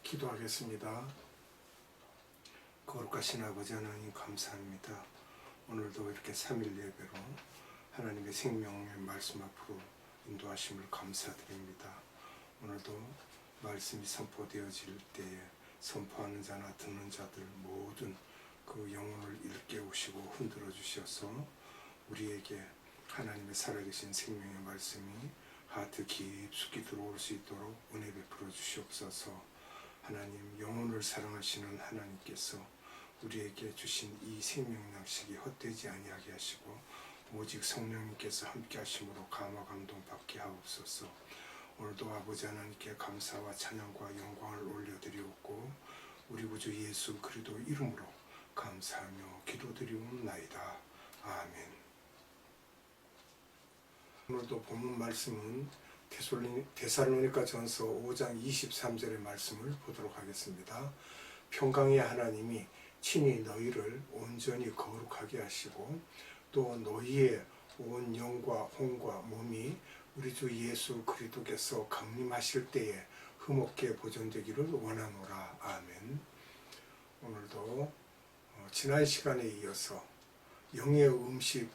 기도하겠습니다. 거룩하신 아버지 하나님 감사합니다. 오늘도 이렇게 3일 예배로 하나님의 생명의 말씀 앞으로 인도하심을 감사드립니다. 오늘도 말씀이 선포되어질 때에 선포하는 자나 듣는 자들 모든 그 영혼을 일깨우시고 흔들어 주셔서 우리에게 하나님의 살아계신 생명의 말씀이 하트 깊숙이 들어올 수 있도록 은혜 베풀어 주시옵소서. 하나님, 영혼을 사랑하시는 하나님께서 우리에게 주신 이 생명 양식이 헛되지 아니하게 하시고 오직 성령님께서 함께 하심으로 감화 감동 받게 하옵소서. 오늘도 아버지 하나님께 감사와 찬양과 영광을 올려드리옵고 우리 구주 예수 그리스도 이름으로 감사하며 기도드리옵나이다. 아멘. 오늘도 본문 말씀은 데살로니가 전서 5장 23절의 말씀을 보도록 하겠습니다. 평강의 하나님이 친히 너희를 온전히 거룩하게 하시고 또 너희의 온 영과 혼과 몸이 우리 주 예수 그리스도께서 강림하실 때에 흠없게 보존되기를 원하노라. 아멘. 오늘도 지난 시간에 이어서 영의 음식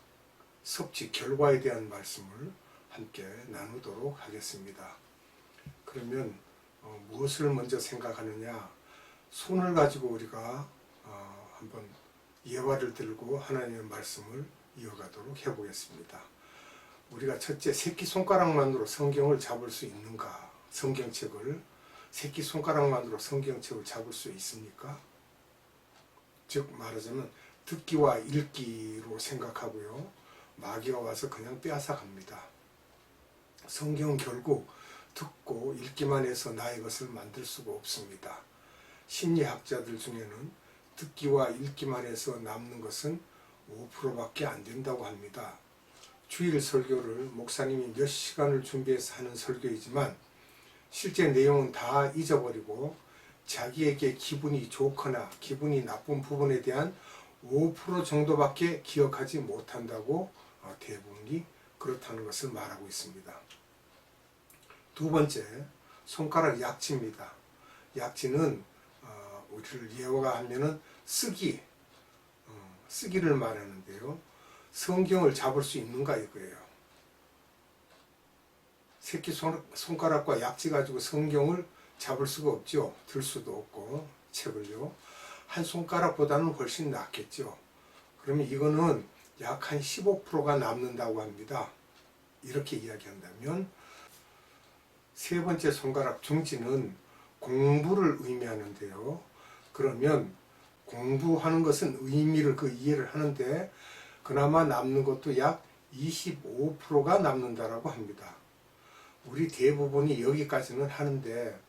섭취 결과에 대한 말씀을 함께 나누도록 하겠습니다. 그러면 무엇을 먼저 생각하느냐? 손을 가지고 우리가 한번 예화를 들고 하나님의 말씀을 이어가도록 해보겠습니다. 우리가 첫째, 새끼손가락만으로 성경을 잡을 수 있는가? 성경책을 새끼손가락만으로 성경책을 잡을 수 있습니까? 즉 말하자면 듣기와 읽기로 생각하고요. 마귀가 와서 그냥 빼앗아 갑니다. 성경은 결국 듣고 읽기만 해서 나의 것을 만들 수가 없습니다. 심리학자들 중에는 듣기와 읽기만 해서 남는 것은 5%밖에 안 된다고 합니다. 주일 설교를 목사님이 몇 시간을 준비해서 하는 설교이지만 실제 내용은 다 잊어버리고 자기에게 기분이 좋거나 기분이 나쁜 부분에 대한 5% 정도밖에 기억하지 못한다고 대부분이 그렇다는 것을 말하고 있습니다. 두 번째, 손가락 약지입니다. 약지는 우리를 예화하면은 쓰기를 말하는데요. 성경을 잡을 수 있는가 이거예요. 새끼 손가락과 약지 가지고 성경을 잡을 수가 없죠. 들 수도 없고 책을요. 한 손가락보다는 훨씬 낫겠죠. 그러면 이거는 약 한 15%가 남는다고 합니다. 이렇게 이야기한다면 세 번째 손가락 중지는 공부를 의미하는데요. 그러면 공부하는 것은 의미를 이해를 하는데 그나마 남는 것도 약 25%가 남는다라고 합니다. 우리 대부분이 여기까지는 하는데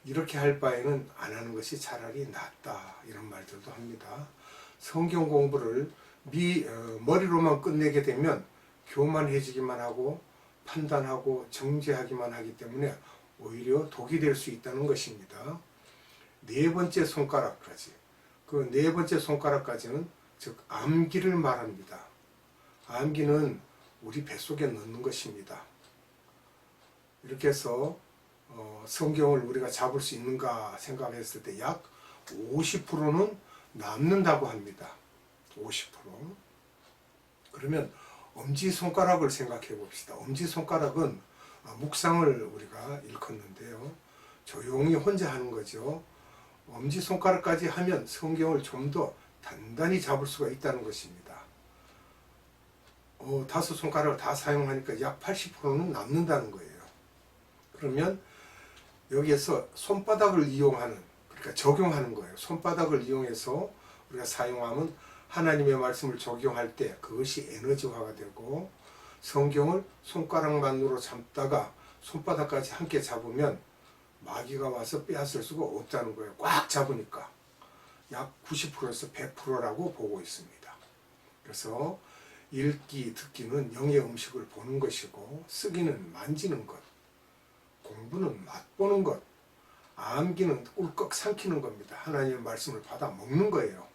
이렇게 할 바에는 안 하는 것이 차라리 낫다 이런 말들도 합니다. 성경 공부를 머리로만 끝내게 되면 교만해지기만 하고 판단하고 정죄하기만 하기 때문에 오히려 독이 될 수 있다는 것입니다. 네 번째 손가락까지, 그 네 번째 손가락까지는 즉 암기를 말합니다. 암기는 우리 뱃속에 넣는 것입니다. 이렇게 해서 성경을 우리가 잡을 수 있는가 생각했을 때 약 50%는 남는다고 합니다. 50%. 그러면 엄지손가락을 생각해 봅시다. 엄지손가락은 묵상을 우리가 일컫는데요. 조용히 혼자 하는 거죠. 엄지손가락까지 하면 성경을 좀 더 단단히 잡을 수가 있다는 것입니다. 5손가락을 다 사용하니까 약 80%는 남는다는 거예요. 그러면 여기에서 손바닥을 이용하는, 그러니까 적용하는 거예요. 손바닥을 이용해서 우리가 사용하면 하나님의 말씀을 적용할 때 그것이 에너지화가 되고 성경을 손가락만으로 잡다가 손바닥까지 함께 잡으면 마귀가 와서 빼앗을 수가 없다는 거예요. 꽉 잡으니까 약 90%에서 100%라고 보고 있습니다. 그래서 읽기, 듣기는 영의 음식을 보는 것이고 쓰기는 만지는 것, 공부는 맛보는 것, 암기는 꿀꺽 삼키는 겁니다. 하나님의 말씀을 받아 먹는 거예요.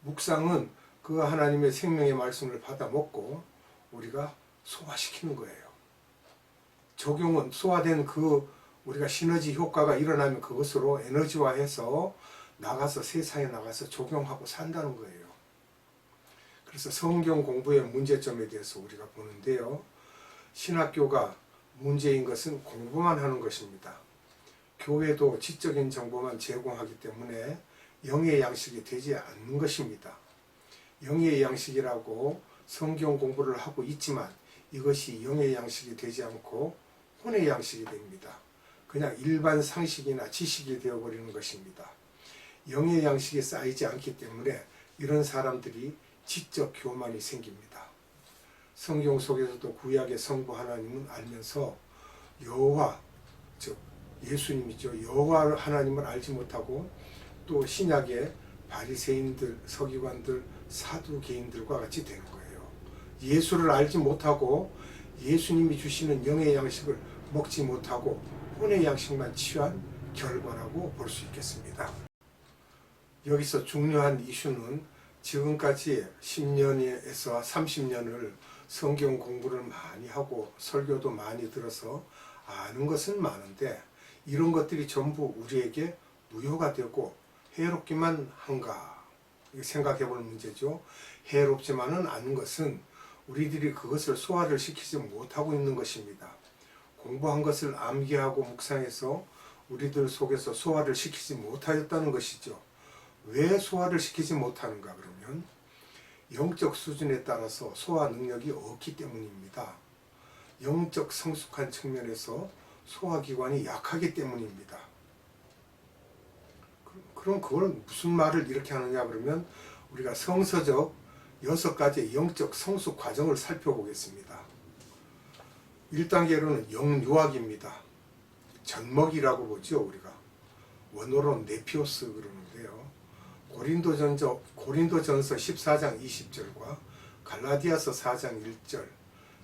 묵상은 그 하나님의 생명의 말씀을 받아 먹고 우리가 소화시키는 거예요. 적용은 소화된 그 우리가 시너지 효과가 일어나면 그것으로 에너지화해서 나가서 세상에 나가서 적용하고 산다는 거예요. 그래서 성경 공부의 문제점에 대해서 우리가 보는데요. 신학교가 문제인 것은 공부만 하는 것입니다. 교회도 지적인 정보만 제공하기 때문에 영의 양식이 되지 않는 것입니다. 영의 양식이라고 성경 공부를 하고 있지만 이것이 영의 양식이 되지 않고 혼의 양식이 됩니다. 그냥 일반 상식이나 지식이 되어버리는 것입니다. 영의 양식이 쌓이지 않기 때문에 이런 사람들이 지적 교만이 생깁니다. 성경 속에서도 구약의 성부 하나님은 알면서 여호와, 즉 예수님이죠. 여호와 하나님을 알지 못하고 또 신약의 바리새인들, 서기관들, 사두개인들과 같이 되는 거예요. 예수를 알지 못하고 예수님이 주시는 영의 양식을 먹지 못하고 혼의 양식만 취한 결과라고 볼 수 있겠습니다. 여기서 중요한 이슈는 지금까지 10년에서 30년을 성경 공부를 많이 하고 설교도 많이 들어서 아는 것은 많은데 이런 것들이 전부 우리에게 무효가 되고 해롭기만 한가 생각해 볼 문제죠. 해롭지만은 않은 것은 우리들이 그것을 소화를 시키지 못하고 있는 것입니다. 공부한 것을 암기하고 묵상해서 우리들 속에서 소화를 시키지 못하였다는 것이죠. 왜 소화를 시키지 못하는가 그러면 영적 수준에 따라서 소화 능력이 없기 때문입니다. 영적 성숙한 측면에서 소화기관이 약하기 때문입니다. 그럼 그걸 무슨 말을 이렇게 하느냐 그러면 우리가 성서적 6가지의 영적 성숙 과정을 살펴보겠습니다. 1단계로는 영유아기입니다. 젖먹이라고 보죠. 우리가 원어로 네피오스 그러는데요. 고린도전서 14장 20절과 갈라디아서 4장 1절,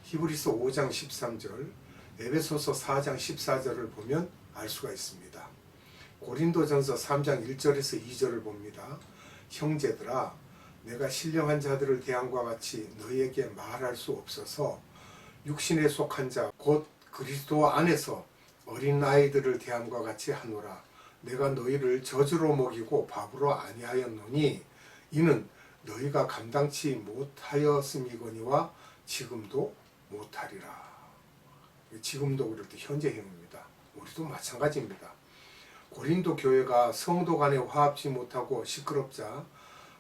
히브리서 5장 13절, 에베소서 4장 14절을 보면 알 수가 있습니다. 고린도전서 3장 1절에서 2절을 봅니다. 형제들아, 내가 신령한 자들을 대함과 같이 너희에게 말할 수 없어서 육신에 속한 자 곧 그리스도 안에서 어린아이들을 대함과 같이 하노라. 내가 너희를 저주로 먹이고 밥으로 아니하였노니 이는 너희가 감당치 못하였음이거니와 지금도 못하리라. 지금도 그럴 때 현재형입니다. 우리도 마찬가지입니다. 고린도 교회가 성도 간에 화합지 못하고 시끄럽자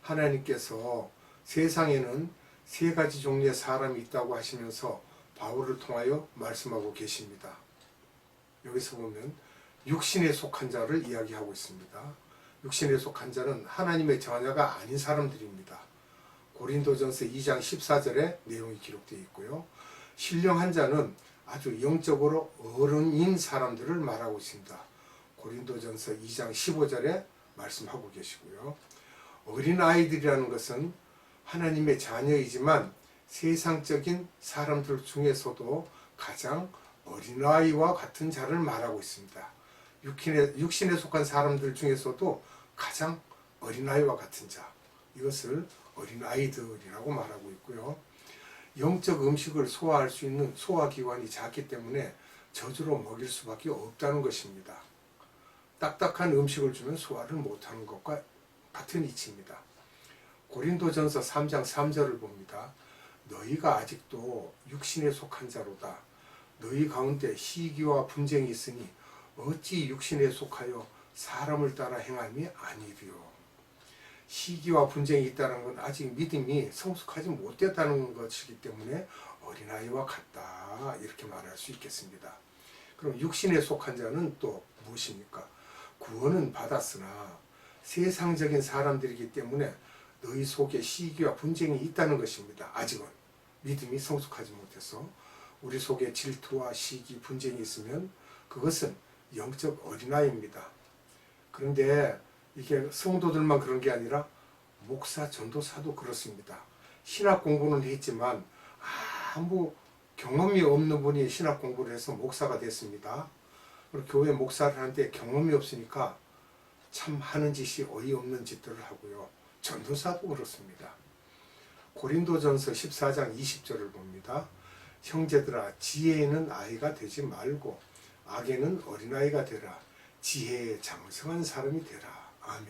하나님께서 세상에는 3가지 종류의 사람이 있다고 하시면서 바울을 통하여 말씀하고 계십니다. 여기서 보면 육신에 속한 자를 이야기하고 있습니다. 육신에 속한 자는 하나님의 자녀가 아닌 사람들입니다. 고린도전서 2장 14절에 내용이 기록되어 있고요. 신령한 자는 아주 영적으로 어른인 사람들을 말하고 있습니다. 고린도전서 2장 15절에 말씀하고 계시고요. 어린아이들이라는 것은 하나님의 자녀이지만 세상적인 사람들 중에서도 가장 어린아이와 같은 자를 말하고 있습니다. 육신에 속한 사람들 중에서도 가장 어린아이와 같은 자, 이것을 어린아이들이라고 말하고 있고요. 영적 음식을 소화할 수 있는 소화기관이 작기 때문에 저주로 먹일 수밖에 없다는 것입니다. 딱딱한 음식을 주면 소화를 못하는 것과 같은 이치입니다. 고린도전서 3장 3절을 봅니다. 너희가 아직도 육신에 속한 자로다. 너희 가운데 시기와 분쟁이 있으니 어찌 육신에 속하여 사람을 따라 행함이 아니리요. 시기와 분쟁이 있다는 건 아직 믿음이 성숙하지 못했다는 것이기 때문에 어린아이와 같다, 이렇게 말할 수 있겠습니다. 그럼 육신에 속한 자는 또 무엇입니까? 구원은 받았으나 세상적인 사람들이기 때문에 너희 속에 시기와 분쟁이 있다는 것입니다. 아직은 믿음이 성숙하지 못해서 우리 속에 질투와 시기, 분쟁이 있으면 그것은 영적 어린아이입니다. 그런데 이게 성도들만 그런 게 아니라 목사, 전도사도 그렇습니다. 신학 공부는 했지만 아무 경험이 없는 분이 신학 공부를 해서 목사가 됐습니다. 그리고 교회 목사를 하는데 경험이 없으니까 참 하는 짓이 어이없는 짓들을 하고요. 전도사도 그렇습니다. 고린도전서 14장 20절을 봅니다. 형제들아, 지혜 있는 아이가 되지 말고 악에는 어린아이가 되라. 지혜에 장성한 사람이 되라. 아멘.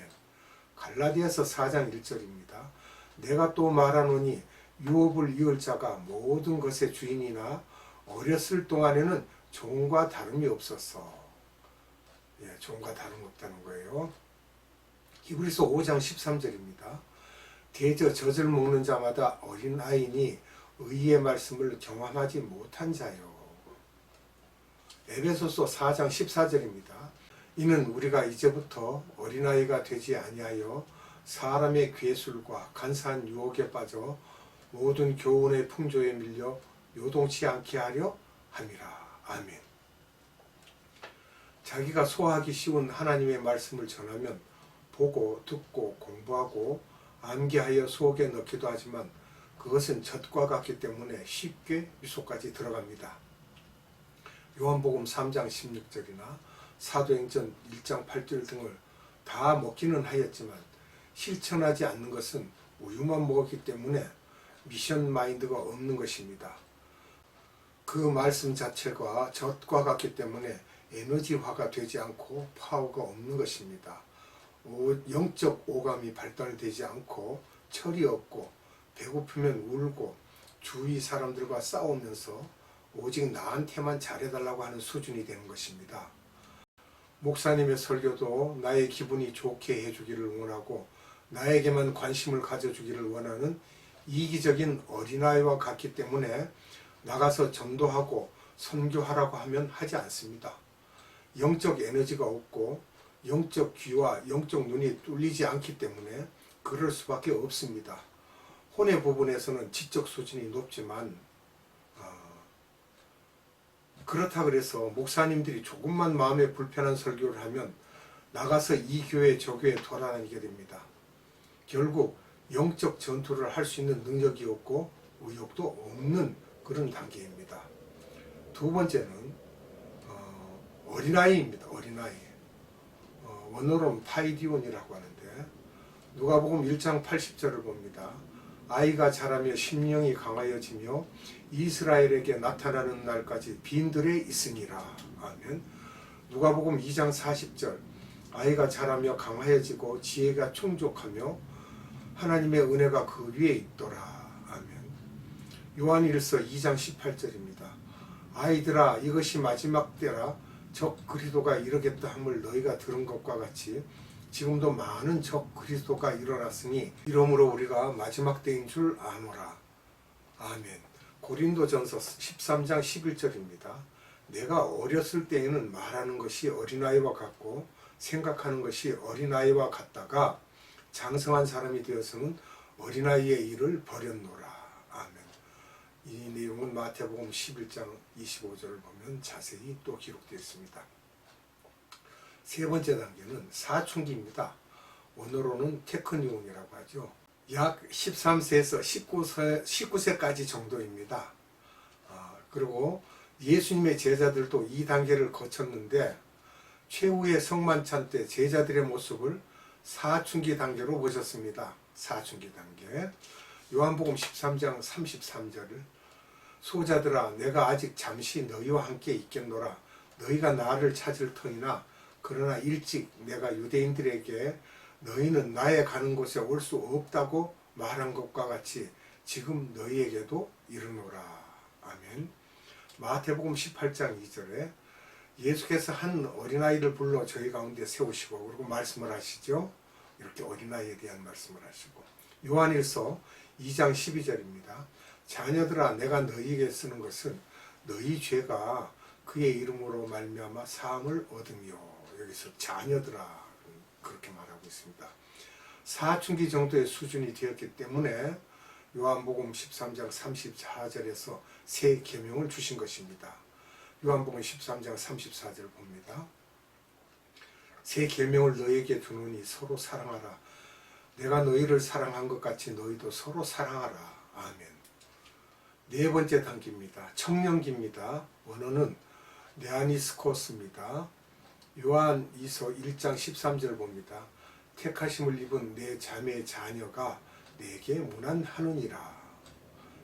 갈라디아서 4장 1절입니다. 내가 또 말하노니 유업을 이을 자가 모든 것의 주인이나 어렸을 동안에는 종과 다름이 없었어. 예, 종과 다름없다는 거예요. 히브리서 5장 13절입니다. 대저 젖을 먹는 자마다 어린아이니 의의 말씀을 경험하지 못한 자요. 에베소서 4장 14절입니다. 이는 우리가 이제부터 어린아이가 되지 아니하여 사람의 괴술과 간사한 유혹에 빠져 모든 교훈의 풍조에 밀려 요동치 않게 하려 함이라. 아멘. 자기가 소화하기 쉬운 하나님의 말씀을 전하면 보고 듣고 공부하고 암기하여 속에 넣기도 하지만 그것은 젖과 같기 때문에 쉽게 미속까지 들어갑니다. 요한복음 3장 16절이나 사도행전 1장 8절 등을 다 먹기는 하였지만 실천하지 않는 것은 우유만 먹었기 때문에 미션 마인드가 없는 것입니다. 그 말씀 자체가 젖과 같기 때문에 에너지화가 되지 않고 파워가 없는 것입니다. 영적 오감이 발달되지 않고 철이 없고 배고프면 울고 주위 사람들과 싸우면서 오직 나한테만 잘해달라고 하는 수준이 되는 것입니다. 목사님의 설교도 나의 기분이 좋게 해주기를 원하고 나에게만 관심을 가져주기를 원하는 이기적인 어린아이와 같기 때문에 나가서 전도하고 선교하라고 하면 하지 않습니다. 영적 에너지가 없고 영적 귀와 영적 눈이 뚫리지 않기 때문에 그럴 수밖에 없습니다. 혼의 부분에서는 지적 수준이 높지만 그렇다 그래서 목사님들이 조금만 마음에 불편한 설교를 하면 나가서 이 교회 저 교회 돌아다니게 됩니다. 결국 영적 전투를 할 수 있는 능력이 없고 의욕도 없는 그런 단계입니다. 두 번째는 어린아이입니다. 어린아이. 원어로는 파이디온이라고 하는데 누가복음 1장 80절을 봅니다. 아이가 자라며 심령이 강하여지며 이스라엘에게 나타나는 날까지 빈들에 있으니라. 아멘. 누가복음 2장 40절 아이가 자라며 강하여지고 지혜가 충족하며 하나님의 은혜가 그 위에 있더라. 아멘. 요한일서 2장 18절입니다. 아이들아 이것이 마지막 때라 적 그리스도가 이르겠다 함을 너희가 들은 것과 같이 지금도 많은 적 그리스도가 일어났으니 이러므로 우리가 마지막 때인 줄 아노라. 아멘. 고린도전서 13장 11절입니다. 내가 어렸을 때에는 말하는 것이 어린아이와 같고 생각하는 것이 어린아이와 같다가 장성한 사람이 되어서는 어린아이의 일을 버렸노라. 아멘. 이 내용은 마태복음 11장 25절을 보면 자세히 또 기록되어 있습니다. 세 번째 단계는 사춘기입니다. 원어로는 테크니온이라고 하죠. 약 13세에서 19세까지 정도입니다. 그리고 예수님의 제자들도 이 단계를 거쳤는데 최후의 성만찬 때 제자들의 모습을 사춘기 단계로 보셨습니다. 사춘기 단계. 요한복음 13장 33절을 소자들아 내가 아직 잠시 너희와 함께 있겠노라. 너희가 나를 찾을 터이나 그러나 일찍 내가 유대인들에게 너희는 나의 가는 곳에 올 수 없다고 말한 것과 같이 지금 너희에게도 이르노라. 아멘. 마태복음 18장 2절에 예수께서 한 어린아이를 불러 저희 가운데 세우시고 그리고 말씀을 하시죠. 이렇게 어린아이에 대한 말씀을 하시고 요한일서 2장 12절입니다. 자녀들아 내가 너희에게 쓰는 것은 너희 죄가 그의 이름으로 말미암아 사함을 얻으며 여기서 자녀들아 그렇게 말하고 있습니다. 사춘기 정도의 수준이 되었기 때문에 요한복음 13장 34절에서 새 계명을 주신 것입니다. 요한복음 13장 34절 봅니다. 새 계명을 너희에게 두노니 서로 사랑하라. 내가 너희를 사랑한 것 같이 너희도 서로 사랑하라. 아멘. 네 번째 단계입니다. 청년기입니다. 원어는 네아니스코스입니다. 요한이서 1장 13절 봅니다. 택하심을 입은 내 자매의 자녀가 내게 문안하느니라.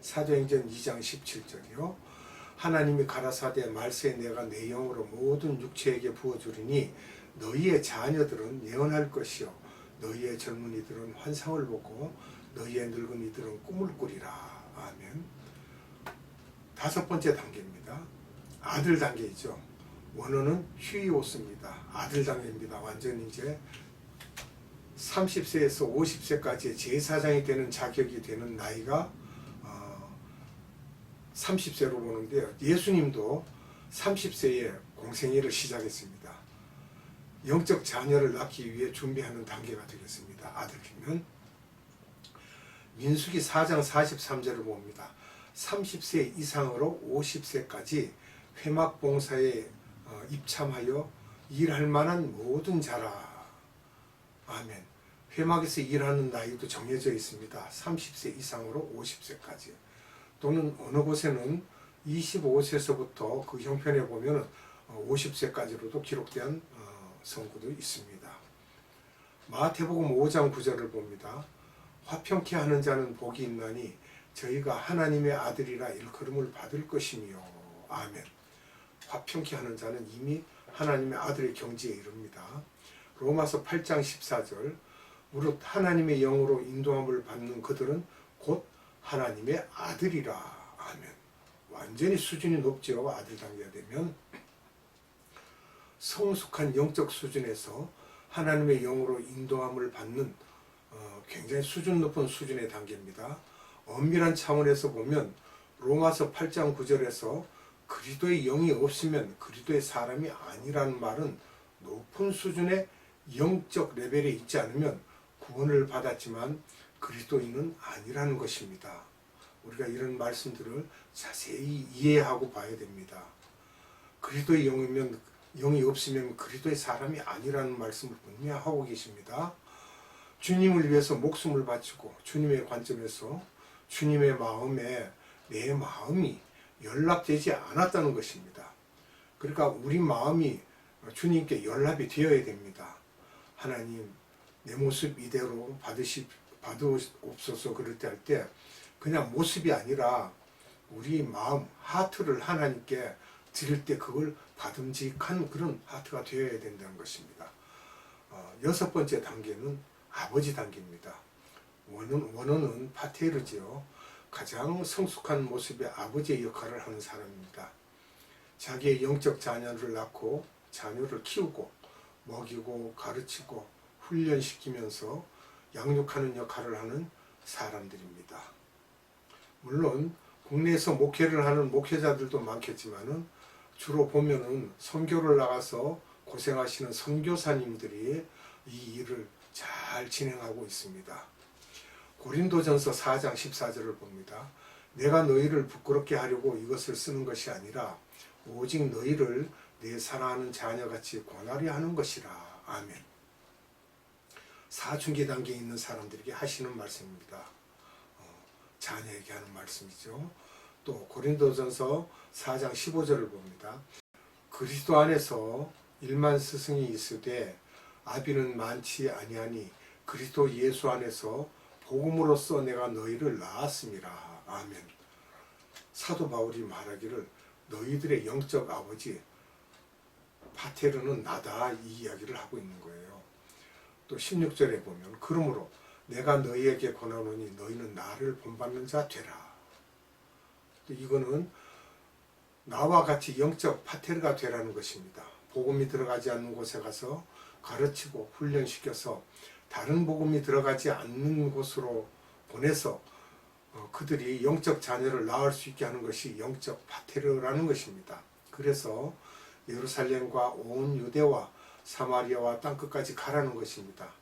사도행전 2장 17절이요. 하나님이 가라사대 말세 내가 내 영으로 모든 육체에게 부어주리니 너희의 자녀들은 예언할 것이요 너희의 젊은이들은 환상을 보고 너희의 늙은이들은 꿈을 꾸리라. 아멘. 다섯 번째 단계입니다. 아들 단계이죠. 원어는 휴이오스입니다. 아들 단계입니다. 완전 이제 30세에서 50세까지 제사장이 되는 자격이 되는 나이가 30세로 보는데요. 예수님도 30세에 공생애를 시작했습니다. 영적 자녀를 낳기 위해 준비하는 단계가 되겠습니다. 아들이면 민수기 4장 43절을 봅니다. 30세 이상으로 50세까지 회막봉사에 입참하여 일할 만한 모든 자라. 아멘. 회막에서 일하는 나이도 정해져 있습니다. 30세 이상으로 50세까지. 또는 어느 곳에는 25세에서부터 그 형편에 보면 50세까지로도 기록된 성구도 있습니다. 마태복음 5장 9절을 봅니다. 화평케 하는 자는 복이 있나니 저희가 하나님의 아들이라 일컬음을 받을 것이며. 아멘. 화평케 하는 자는 이미 하나님의 아들의 경지에 이릅니다. 로마서 8장 14절 무릇 하나님의 영으로 인도함을 받는 그들은 곧 하나님의 아들이라. 아멘. 완전히 수준이 높죠. 아들 단계가 되면 성숙한 영적 수준에서 하나님의 영으로 인도함을 받는 굉장히 수준 높은 수준의 단계입니다. 엄밀한 차원에서 보면 로마서 8장 9절에서 그리스도의 영이 없으면 그리스도의 사람이 아니라는 말은 높은 수준의 영적 레벨에 있지 않으면 구원을 받았지만 그리스도인은 아니라는 것입니다. 우리가 이런 말씀들을 자세히 이해하고 봐야 됩니다. 그리스도의 영이 없으면 그리스도의 사람이 아니라는 말씀을 분명히 하고 계십니다. 주님을 위해서 목숨을 바치고 주님의 관점에서 주님의 마음에 내 마음이 연락되지 않았다는 것입니다. 그러니까 우리 마음이 주님께 연락이 되어야 됩니다. 하나님 내 모습 이대로 받으옵소서. 그럴 때 할 때 그냥 모습이 아니라 우리 마음 하트를 하나님께 드릴 때 그걸 받음직한 그런 하트가 되어야 된다는 것입니다. 여섯 번째 단계는 아버지 단계입니다. 원어는 파테르지요. 가장 성숙한 모습의 아버지의 역할을 하는 사람입니다. 자기의 영적 자녀를 낳고 자녀를 키우고 먹이고 가르치고 훈련시키면서 양육하는 역할을 하는 사람들입니다. 물론 국내에서 목회를 하는 목회자들도 많겠지만은 주로 보면은 선교를 나가서 고생하시는 선교사님들이 이 일을 잘 진행하고 있습니다. 고린도전서 4장 14절을 봅니다. 내가 너희를 부끄럽게 하려고 이것을 쓰는 것이 아니라 오직 너희를 내 사랑하는 자녀같이 권하려 하는 것이라. 아멘. 사춘기 단계에 있는 사람들에게 하시는 말씀입니다. 자녀에게 하는 말씀이죠. 또 고린도전서 4장 15절을 봅니다. 그리스도 안에서 일만 스승이 있으되 아비는 많지 아니하니 그리스도 예수 안에서 복음으로써 내가 너희를 낳았음이라. 아멘. 사도 바울이 말하기를 너희들의 영적 아버지 파테르는 나다, 이 이야기를 하고 있는 거예요. 또 16절에 보면 그러므로 내가 너희에게 권하노니 너희는 나를 본받는 자 되라. 또 이거는 나와 같이 영적 파테르가 되라는 것입니다. 복음이 들어가지 않는 곳에 가서 가르치고 훈련시켜서 다른 복음이 들어가지 않는 곳으로 보내서 그들이 영적 자녀를 낳을 수 있게 하는 것이 영적 파테르라는 것입니다. 그래서 예루살렘과 온 유대와 사마리아와 땅끝까지 가라는 것입니다.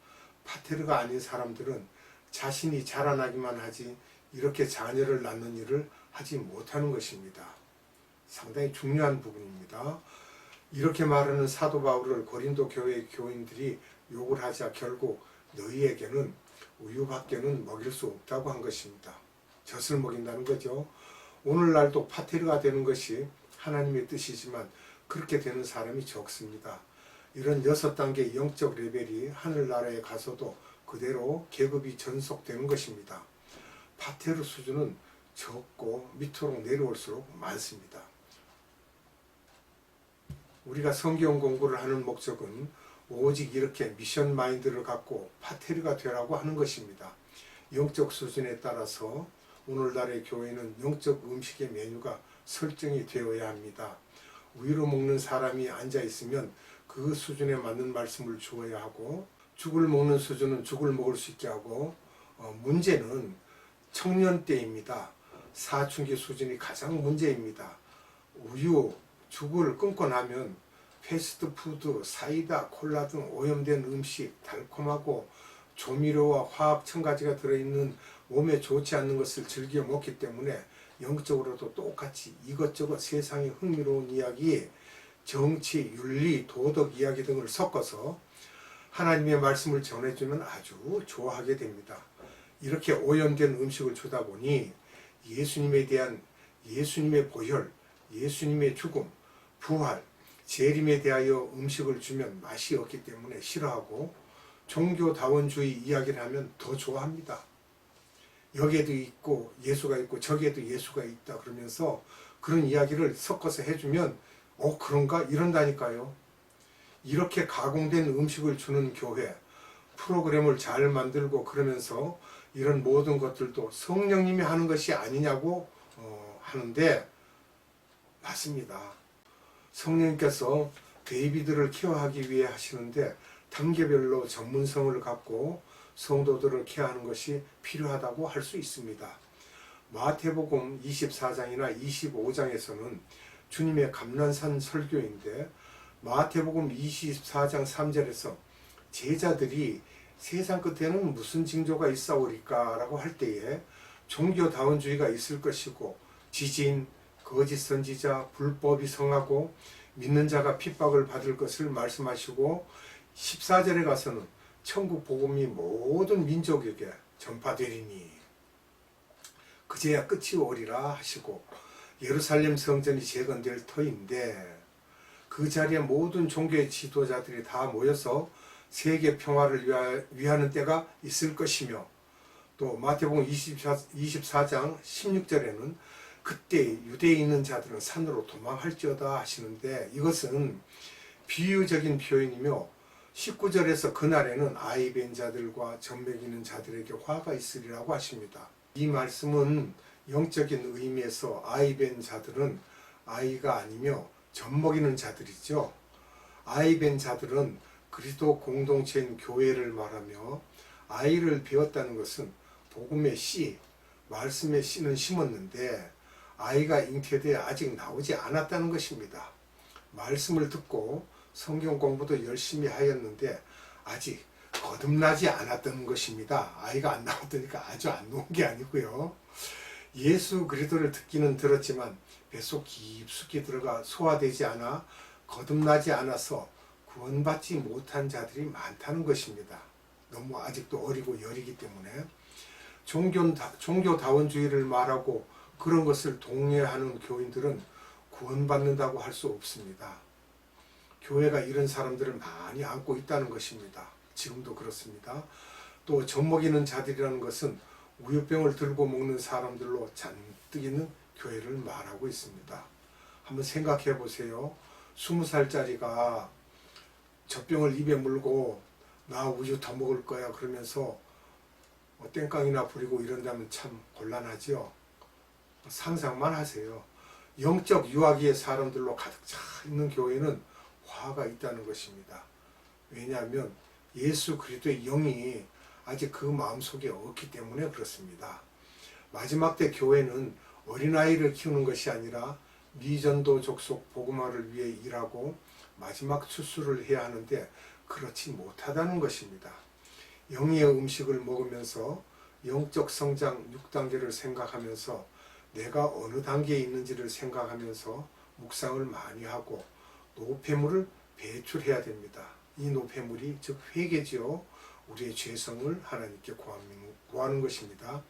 파테르가 아닌 사람들은 자신이 자라나기만 하지 이렇게 자녀를 낳는 일을 하지 못하는 것입니다. 상당히 중요한 부분입니다. 이렇게 말하는 사도 바울을 고린도 교회 교인들이 욕을 하자 결국 너희에게는 우유밖에는 먹일 수 없다고 한 것입니다. 젖을 먹인다는 거죠. 오늘날도 파테르가 되는 것이 하나님의 뜻이지만 그렇게 되는 사람이 적습니다. 이런 6단계 영적 레벨이 하늘나라에 가서도 그대로 계급이 전속되는 것입니다. 파테르 수준은 적고 밑으로 내려올수록 많습니다. 우리가 성경 공부를 하는 목적은 오직 이렇게 미션 마인드를 갖고 파테르가 되라고 하는 것입니다. 영적 수준에 따라서 오늘날의 교회는 영적 음식의 메뉴가 설정이 되어야 합니다. 위로 먹는 사람이 앉아 있으면 그 수준에 맞는 말씀을 주어야 하고, 죽을 먹는 수준은 죽을 먹을 수 있게 하고, 문제는 청년 때입니다. 사춘기 수준이 가장 문제입니다. 우유, 죽을 끊고 나면 패스트푸드, 사이다, 콜라 등 오염된 음식, 달콤하고 조미료와 화학 첨가제가 들어있는 몸에 좋지 않는 것을 즐겨 먹기 때문에 영적으로도 똑같이 이것저것 세상의 흥미로운 이야기, 정치, 윤리, 도덕 이야기 등을 섞어서 하나님의 말씀을 전해주면 아주 좋아하게 됩니다. 이렇게 오염된 음식을 주다 보니 예수님에 대한 예수님의 보혈, 예수님의 죽음, 부활, 재림에 대하여 음식을 주면 맛이 없기 때문에 싫어하고 종교다원주의 이야기를 하면 더 좋아합니다. 여기에도 있고 예수가 있고 저기에도 예수가 있다 그러면서 그런 이야기를 섞어서 해주면 그런가? 이런다니까요. 이렇게 가공된 음식을 주는 교회, 프로그램을 잘 만들고 그러면서 이런 모든 것들도 성령님이 하는 것이 아니냐고 하는데 맞습니다. 성령님께서 베이비들을 케어하기 위해 하시는데 단계별로 전문성을 갖고 성도들을 케어하는 것이 필요하다고 할 수 있습니다. 마태복음 24장이나 25장에서는 주님의 감난산 설교인데 마태복음 24장 3절에서 제자들이 세상 끝에는 무슨 징조가 있사오리까 라고 할 때에 종교다원주의가 있을 것이고 지진, 거짓 선지자, 불법이 성하고 믿는 자가 핍박을 받을 것을 말씀하시고 14절에 가서는 천국 복음이 모든 민족에게 전파되리니 그제야 끝이 오리라 하시고 예루살렘 성전이 재건될 터인데 그 자리에 모든 종교의 지도자들이 다 모여서 세계 평화를 위하는 때가 있을 것이며 또 마태복음 24장 16절에는 그때 유대에 있는 자들은 산으로 도망할지어다 하시는데 이것은 비유적인 표현이며 19절에서 그날에는 아이 벤 자들과 젖먹이는 자들에게 화가 있으리라고 하십니다. 이 말씀은 영적인 의미에서 아이 벤 자들은 아이가 아니며 젖먹이는 자들이죠. 아이 벤 자들은 그리스도 공동체인 교회를 말하며 아이를 배웠다는 것은 복음의 씨, 말씀의 씨는 심었는데 아이가 잉태돼 아직 나오지 않았다는 것입니다. 말씀을 듣고 성경 공부도 열심히 하였는데 아직 거듭나지 않았던 것입니다. 아이가 안 나왔다니까 아주 안 놓은 게 아니고요. 예수 그리스도를 듣기는 들었지만 뱃속 깊숙이 들어가 소화되지 않아 거듭나지 않아서 구원받지 못한 자들이 많다는 것입니다. 너무 아직도 어리고 여리기 때문에 종교다원주의를 말하고 그런 것을 독려하는 교인들은 구원받는다고 할 수 없습니다. 교회가 이런 사람들을 많이 안고 있다는 것입니다. 지금도 그렇습니다. 또 젖먹이는 자들이라는 것은 우유병을 들고 먹는 사람들로 잔뜩 있는 교회를 말하고 있습니다. 한번 생각해 보세요. 20살짜리가 젖병을 입에 물고 나 우유 더 먹을 거야 그러면서 땡깡이나 부리고 이런다면 참 곤란하지요. 상상만 하세요. 영적 유아기의 사람들로 가득 차 있는 교회는 화가 있다는 것입니다. 왜냐하면 예수 그리스도의 영이 아직 그 마음속에 없기 때문에 그렇습니다. 마지막 때 교회는 어린아이를 키우는 것이 아니라 미전도 족속 복음화를 위해 일하고 마지막 수술을 해야 하는데 그렇지 못하다는 것입니다. 영의 음식을 먹으면서 영적 성장 6단계를 생각하면서 내가 어느 단계에 있는지를 생각하면서 묵상을 많이 하고 노폐물을 배출해야 됩니다. 이 노폐물이 즉 회개지요. 우리의 죄성을 하나님께 구하는 것입니다.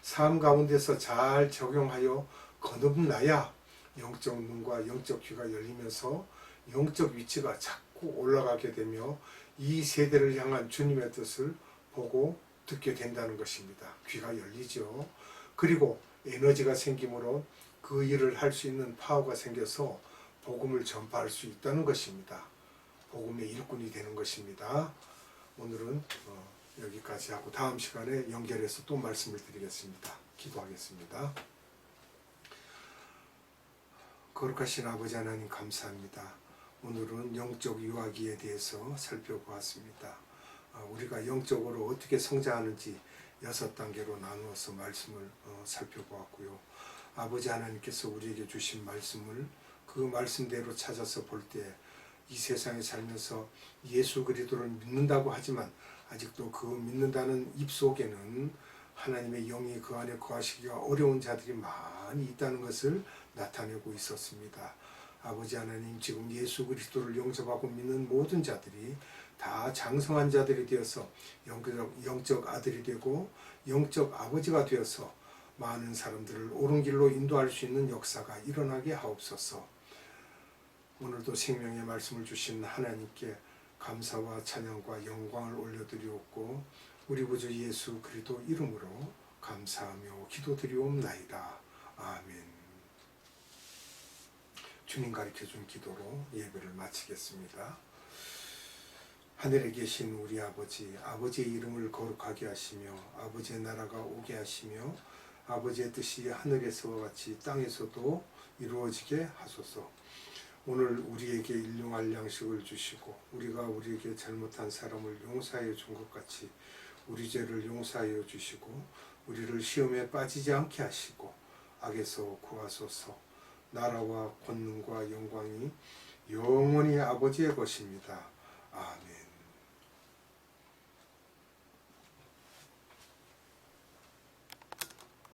삶 가운데서 잘 적용하여 거듭나야 영적 눈과 영적 귀가 열리면서 영적 위치가 자꾸 올라가게 되며 이 세대를 향한 주님의 뜻을 보고 듣게 된다는 것입니다. 귀가 열리죠. 그리고 에너지가 생기므로 그 일을 할 수 있는 파워가 생겨서 복음을 전파할 수 있다는 것입니다. 복음의 일꾼이 되는 것입니다. 오늘은 여기까지 하고 다음 시간에 연결해서 또 말씀을 드리겠습니다. 기도하겠습니다. 거룩하신 아버지 하나님 감사합니다. 오늘은 영적 유아기에 대해서 살펴보았습니다. 우리가 영적으로 어떻게 성장하는지 6단계로 나누어서 말씀을 살펴보았고요. 아버지 하나님께서 우리에게 주신 말씀을 그 말씀대로 찾아서 볼 때 이 세상에 살면서 예수 그리스도를 믿는다고 하지만 아직도 그 믿는다는 입 속에는 하나님의 영이 그 안에 거하시기가 어려운 자들이 많이 있다는 것을 나타내고 있었습니다. 아버지 하나님, 지금 예수 그리스도를 영접하고 믿는 모든 자들이 다 장성한 자들이 되어서 영적 아들이 되고 영적 아버지가 되어서 많은 사람들을 옳은 길로 인도할 수 있는 역사가 일어나게 하옵소서. 오늘도 생명의 말씀을 주신 하나님께 감사와 찬양과 영광을 올려드리옵고 우리 구주 예수 그리스도 이름으로 감사하며 기도드리옵나이다. 아멘. 주님 가르쳐준 기도로 예배를 마치겠습니다. 하늘에 계신 우리 아버지, 아버지의 이름을 거룩하게 하시며 아버지의 나라가 오게 하시며 아버지의 뜻이 하늘에서와 같이 땅에서도 이루어지게 하소서. 오늘 우리에게 일용할 양식을 주시고 우리가 우리에게 잘못한 사람을 용서하여 준 것 같이 우리 죄를 용서하여 주시고 우리를 시험에 빠지지 않게 하시고 악에서 구하소서. 나라와 권능과 영광이 영원히 아버지의 것입니다. 아멘.